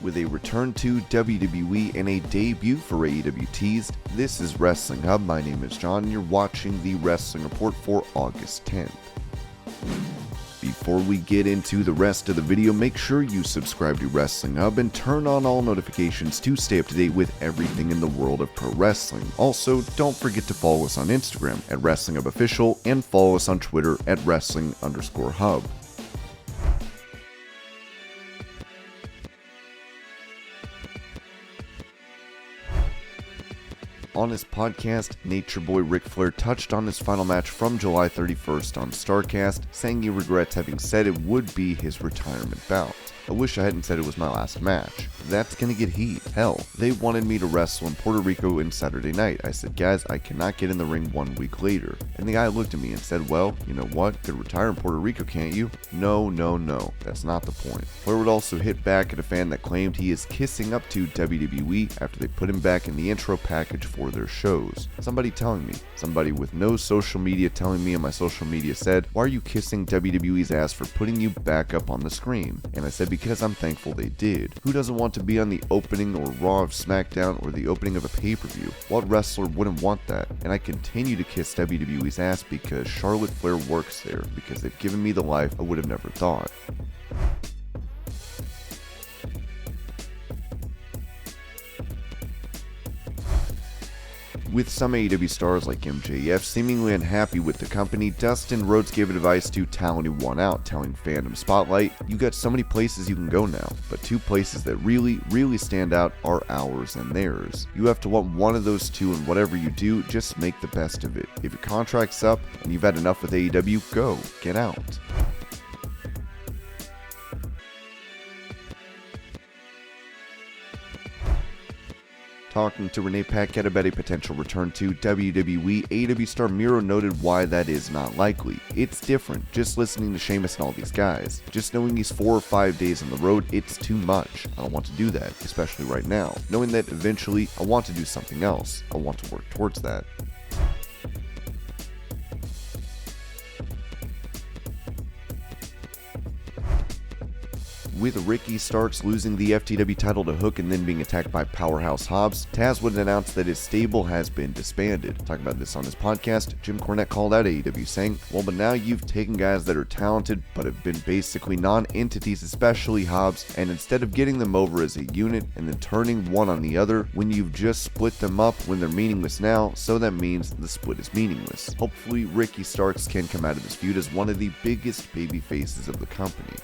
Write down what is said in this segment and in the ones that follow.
With a return to WWE and a debut for AEW Teased, this is Wrestling Hub. My name is John, and you're watching the Wrestling Report for August 10th. Before we get into the rest of the video, make sure you subscribe to Wrestling Hub and turn on all notifications to stay up to date with everything in the world of pro wrestling. Also, don't forget to follow us on Instagram at Wrestling Hub Official and follow us on Twitter at Wrestling_Hub. On his podcast, Nature Boy Ric Flair touched on his final match from July 31st on StarCast, saying he regrets having said it would be his retirement bout. I wish I hadn't said it was my last match. That's gonna get heat. Hell, they wanted me to wrestle in Puerto Rico in Saturday night. I said, guys, I cannot get in the ring 1 week later. And the guy looked at me and said, well, you know what? Could retire in Puerto Rico, can't you? No, that's not the point. Flair would also hit back at a fan that claimed he is kissing up to WWE after they put him back in the intro package for their shows. Somebody with no social media telling me, and my social media said, why are you kissing WWE's ass for putting you back up on the screen? And I said, because I'm thankful they did. Who doesn't want to be on the opening or Raw of SmackDown or the opening of a pay-per-view? What wrestler wouldn't want that? And I continue to kiss WWE's ass because Charlotte Flair works there, because they've given me the life I would have never thought. With some AEW stars like MJF seemingly unhappy with the company, Dustin Rhodes gave advice to talent who won out, telling Fandom Spotlight, you got so many places you can go now, but 2 places that really stand out are ours and theirs. You have to want one of those 2, and whatever you do, just make the best of it. If your contract's up and you've had enough with AEW, go, get out. Talking to Renee Paquette about a potential return to WWE, AEW star Miro noted why that is not likely. It's different, just listening to Sheamus and all these guys. Just knowing he's 4 or 5 days on the road, it's too much. I don't want to do that, especially right now. Knowing that eventually, I want to do something else. I want to work towards that. With Ricky Starks losing the FTW title to Hook and then being attacked by Powerhouse Hobbs, Taz would announce that his stable has been disbanded. Talking about this on his podcast, Jim Cornette called out AEW saying, well, but now you've taken guys that are talented but have been basically non-entities, especially Hobbs, and instead of getting them over as a unit and then turning one on the other, when you've just split them up when they're meaningless now, so that means the split is meaningless. Hopefully, Ricky Starks can come out of this feud as one of the biggest baby faces of the company.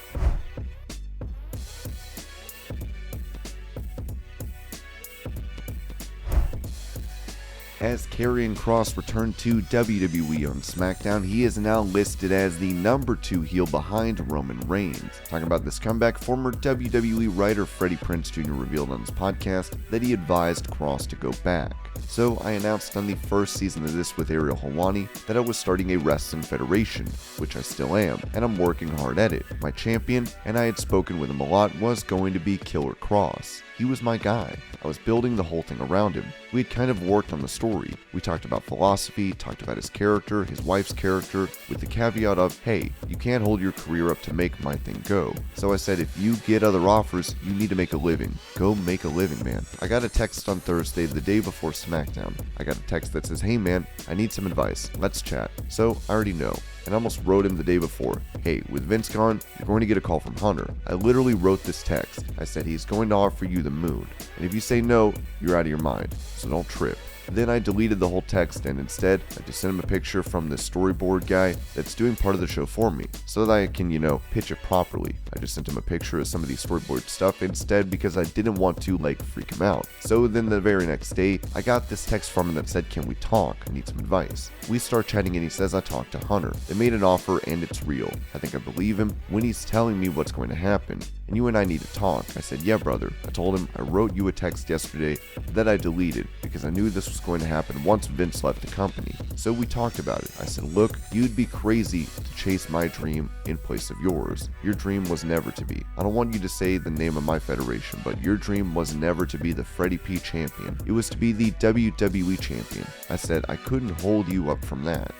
As Karrion Kross returned to WWE on SmackDown, he is now listed as the number 2 heel behind Roman Reigns. Talking about this comeback, former WWE writer Freddie Prinze Jr. revealed on his podcast that he advised Kross to go back. So I announced on the first season of this with Ariel Helwani that I was starting a wrestling federation, which I still am, and I'm working hard at it. My champion, and I had spoken with him a lot, was going to be Killer Kross. He was my guy. I was building the whole thing around him. We had kind of worked on the story. We talked about philosophy, talked about his character, his wife's character, with the caveat of, hey, you can't hold your career up to make my thing go. So I said, if you get other offers, you need to make a living. Go make a living, man. I got a text on Thursday, the day before SmackDown. I got a text that says, hey man, I need some advice. Let's chat. So I already know. And I almost wrote him the day before, hey, with Vince gone, you're going to get a call from Hunter. I literally wrote this text. I said, he's going to offer you the moon. And if you say no, you're out of your mind. So don't trip. Then I deleted the whole text and instead I just sent him a picture from the storyboard guy that's doing part of the show for me so that I can, pitch it properly. I just sent him a picture of some of the storyboard stuff instead because I didn't want to freak him out. So then the very next day, I got this text from him that said, can we talk? I need some advice. We start chatting and he says I talked to Hunter. They made an offer and it's real. I think I believe him when he's telling me what's going to happen. And you and I need to talk. I said, yeah, brother. I told him I wrote you a text yesterday that I deleted because I knew this was going to happen once Vince left the company. So we talked about it. I said, look, you'd be crazy to chase my dream in place of yours. Your dream was never to be. I don't want you to say the name of my federation, but your dream was never to be the Freddie P champion. It was to be the WWE champion. I said, I couldn't hold you up from that.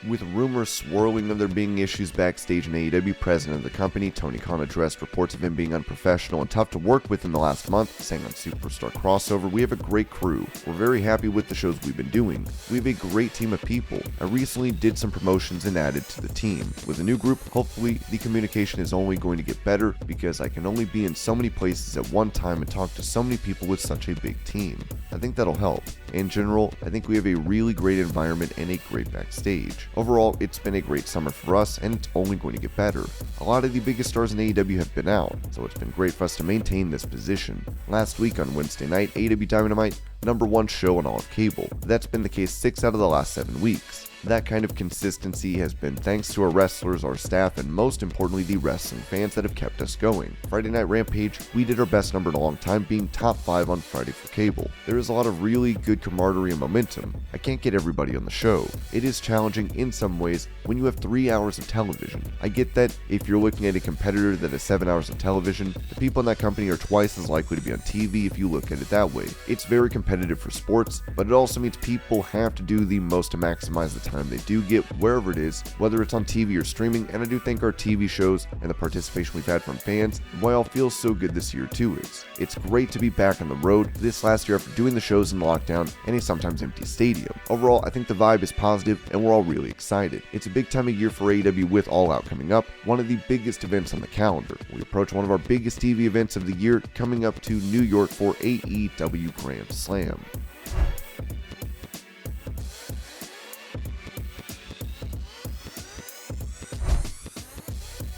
With rumors swirling of there being issues backstage in AEW, president of the company, Tony Khan, addressed reports of him being unprofessional and tough to work with in the last month, saying on Superstar Crossover, "We have a great crew. We're very happy with the shows we've been doing. We have a great team of people. I recently did some promotions and added to the team. With a new group, hopefully the communication is only going to get better because I can only be in so many places at one time and talk to so many people with such a big team. I think that'll help. In general, I think we have a really great environment and a great backstage. Overall, it's been a great summer for us, and it's only going to get better. A lot of the biggest stars in AEW have been out, so it's been great for us to maintain this position. Last week on Wednesday night, AEW Dynamite, #1 show on all of cable. That's been the case 6 out of the last 7 weeks. That kind of consistency has been thanks to our wrestlers, our staff, and most importantly, the wrestling fans that have kept us going. Friday Night Rampage, we did our best number in a long time, being top 5 on Friday for cable. There is a lot of really good camaraderie and momentum. I can't get everybody on the show. It is challenging in some ways when you have 3 hours of television. I get that if you're looking at a competitor that has 7 hours of television, the people in that company are twice as likely to be on TV if you look at it that way. It's very competitive for sports, but it also means people have to do the most to maximize the time they do get wherever it is, whether it's on TV or streaming, and I do think our TV shows and the participation we've had from fans and why all feels so good this year too is. It's great to be back on the road this last year after doing the shows in lockdown and a sometimes empty stadium. Overall, I think the vibe is positive and we're all really excited. It's a big time of year for AEW with All Out coming up, one of the biggest events on the calendar. We approach one of our biggest TV events of the year coming up to New York for AEW Grand Slam.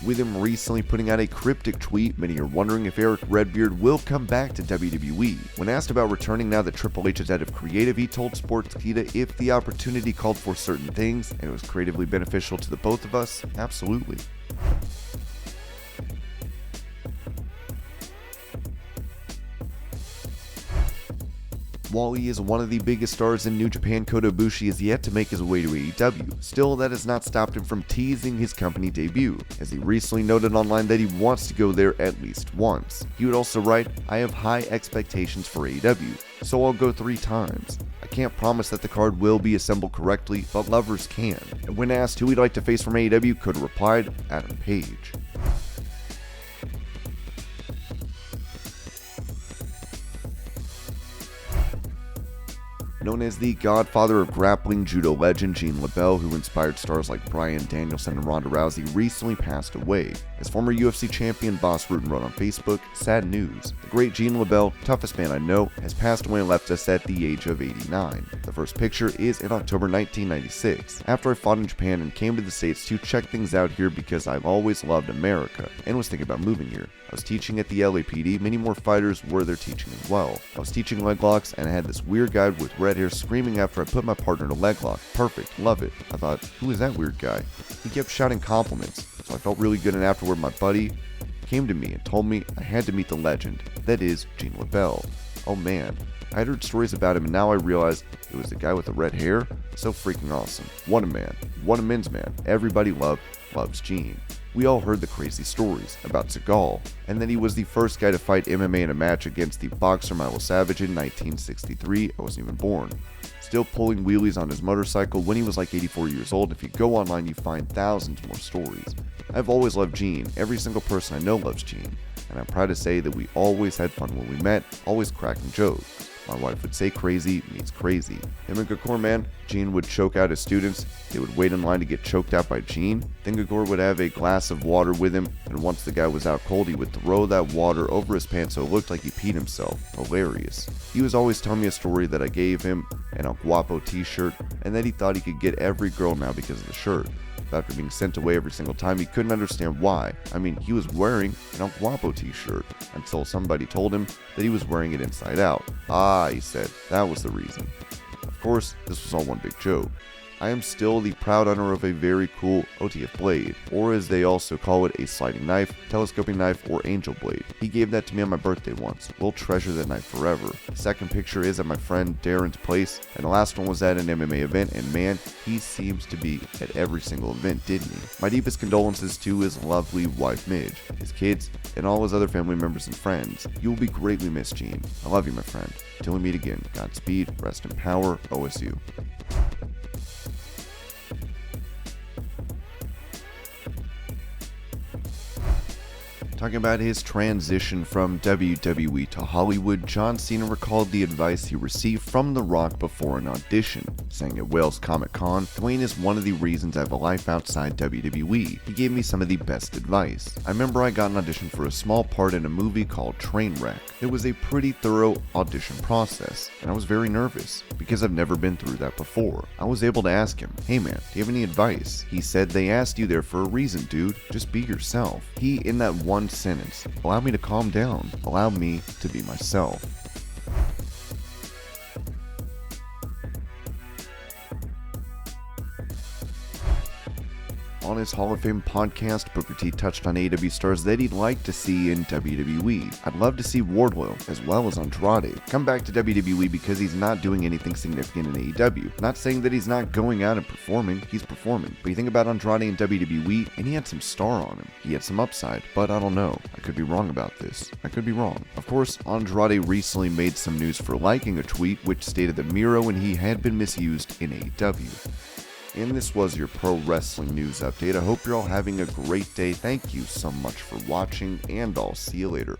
With him recently putting out a cryptic tweet, many are wondering if Erick Redbeard will come back to WWE. When asked about returning now that Triple H is out of creative, he told Sportskeeda if the opportunity called for certain things and it was creatively beneficial to the both of us, absolutely. While he is one of the biggest stars in New Japan, Kota Ibushi is yet to make his way to AEW. Still, that has not stopped him from teasing his company debut, as he recently noted online that he wants to go there at least once. He would also write, "I have high expectations for AEW, so I'll go 3 times. I can't promise that the card will be assembled correctly, but lovers can." And when asked who he'd like to face from AEW, Kota replied, "Adam Page." Known as the godfather of grappling judo legend, Gene Lebell, who inspired stars like Bryan Danielson and Ronda Rousey, recently passed away. As former UFC champion, Boss Rutan wrote on Facebook, "Sad news. The great Gene Lebell, toughest man I know, has passed away and left us at the age of 89. The first picture is in October 1996, after I fought in Japan and came to the States to check things out here because I've always loved America and was thinking about moving here. I was teaching at the LAPD, many more fighters were there teaching as well. I was teaching leg locks and I had this weird guy with red hair screaming after I put my partner in a leg lock. Perfect, love it. I thought, who is that weird guy? He kept shouting compliments, so I felt really good, and afterward my buddy came to me and told me I had to meet the legend. That is Gene Lebell. Oh man, I had heard stories about him and now I realized it was the guy with the red hair. So freaking awesome. What a man. What a men's man. Everybody loves Gene. We all heard the crazy stories about Seagal, and that he was the first guy to fight MMA in a match against the boxer Milo Savage in 1963. I wasn't even born. Still pulling wheelies on his motorcycle when he was like 84 years old. If you go online, you find thousands more stories. I've always loved Gene. Every single person I know loves Gene, and I'm proud to say that we always had fun when we met, always cracking jokes. My wife would say crazy means crazy. Him and Gakor, man, Gene would choke out his students. They would wait in line to get choked out by Gene. Then Gakor would have a glass of water with him, and once the guy was out cold, he would throw that water over his pants so it looked like he peed himself. Hilarious. He was always telling me a story that I gave him an El Guapo t-shirt, and that he thought he could get every girl now because of the shirt. After being sent away every single time, he couldn't understand why. I mean, he was wearing an El Guapo t-shirt until somebody told him that he was wearing it inside out. Ah, he said, that was the reason. Of course, this was all one big joke. I am still the proud owner of a very cool OTF blade, or as they also call it, a sliding knife, telescoping knife, or angel blade. He gave that to me on my birthday once. We'll treasure that knife forever. The second picture is at my friend Darren's place, and the last one was at an MMA event, and man, he seems to be at every single event, didn't he? My deepest condolences to his lovely wife Midge, his kids, and all his other family members and friends. You will be greatly missed, Gene. I love you, my friend. Till we meet again, Godspeed, rest in power, OSU. Talking about his transition from WWE to Hollywood, John Cena recalled the advice he received from The Rock before an audition, saying at Wales Comic Con, "Dwayne is one of the reasons I have a life outside WWE. He gave me some of the best advice. I remember I got an audition for a small part in a movie called Trainwreck. It was a pretty thorough audition process, and I was very nervous, because I've never been through that before. I was able to ask him, 'Hey man, do you have any advice?' He said, 'They asked you there for a reason, dude. Just be yourself.' He, in that one sentence, allowed me to calm down, allowed me to be myself." On his Hall of Fame podcast, Booker T touched on AEW stars that he'd like to see in WWE. "I'd love to see Wardlow, as well as Andrade, come back to WWE because he's not doing anything significant in AEW. Not saying that he's not going out and performing, he's performing. But you think about Andrade in WWE, and he had some star on him. He had some upside, but I don't know. I could be wrong about this. I could be wrong." Of course, Andrade recently made some news for liking a tweet which stated that Miro and he had been misused in AEW. And this was your pro wrestling news update. I hope you're all having a great day. Thank you so much for watching, and I'll see you later.